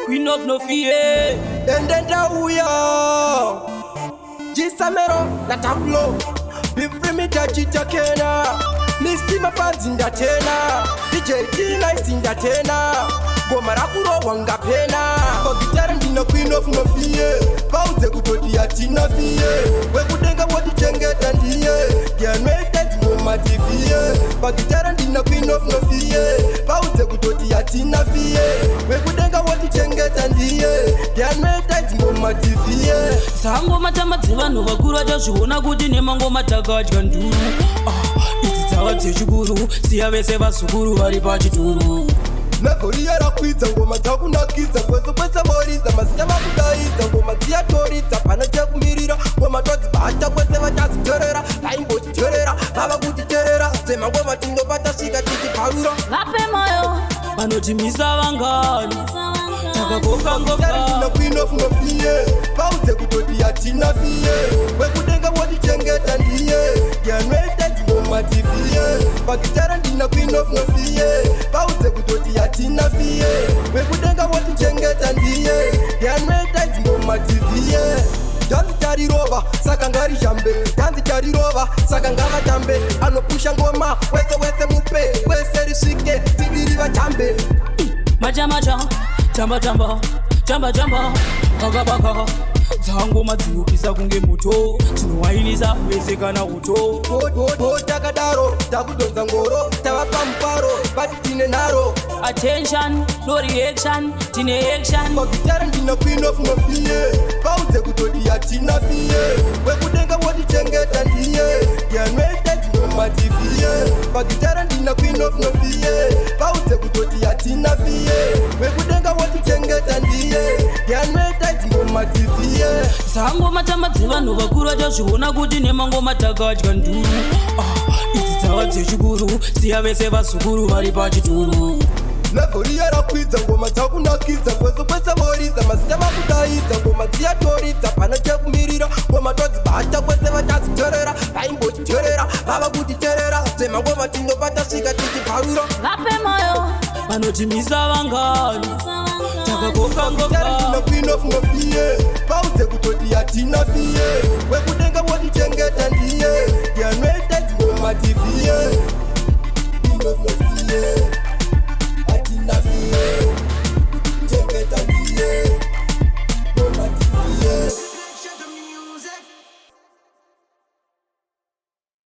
Queen of no fear. Endenda uya Jisamero na taflo Bifri mitajita kena Misti mafanzi ndatena DJ Tina isi ndatena Goma rakuro wanga pena Kwa gitara ndina queen of no fear Pauze kutoti ya tina fie Wekudenga wadi chengeta ndiye Gianwete zingoma tifie Kwa gitara ndina queen of no fear Pauze kutoti ya tina fie Wekudenga wadi chengeta ndiye Gianwete zingoma tifie Sango matamadzi vanhu vakuru vachazviona kuti nemangoma takadya nduru. Idzi dzava dzechikuru siya vese vazukuru vari pachituru. Mevhori yarakwidza ngoma dzakunakidza kwese kwese voridza mazita makudaidza ngoma dziyatoridza pana chekumirira ngoma todzibata kwese vachadzitorera vaimbotitorera vava kutiterera semangoma tingopatasvika tichipfarura Vape moyo vanotimisa vangani takakoka ngokana queen of no fear pauze kutoti yatina fie wekudenga wodichengeta ndiye gianwete dzingoma tifie pagitara ndina queen of no fear pauze kutoti yatina fie wekudenga wodichengeta ndiye gianwete dzingoma tifie Danzi charirova, saka ngarishambe Danzi charirova, saka ngavatambe Anopusha ngoma, wese wese mupe Wese risvike, tidiri vachambe Macha chamba chamba baka baka dzangoma dzinopisa kunge moto tinowainisa vese kana uto takadaro takudonza ngoro tavapa mufaro basi tine nharo attention no reaction tine action magitara ndina queen of no fear pauze kutoti yatina fie wekudenga wodichengeta ndiye gianwete dzingoma tifie magitara ndina queen of no fear pauze kutoti yatina fie wekudenga wodichengeta ndiye gianwete dzingoma tifie Sangoma tamadzi vanhu vakuru vachazviona kuti nemangoma takadya nduru. Idzi dzava dzechikuru siya vese vazukuru vari pachituru. Mevhori yarakwidza ngoma dzakunakidza kwese kwese voridza mazita makudaidza ngoma dziyatoridza pana chekumirira ngoma todzibata kwese vachadzitorera vaimbotitorera vava kutiterera semangoma tingopatasvika tichipfarura Vape moyo vanotimisa vangani takakoka ngokana queen of no fear pauze kutoti yatina fie wekudenga wodichengeta ndiye gianwete dzingoma tifie queen of no fear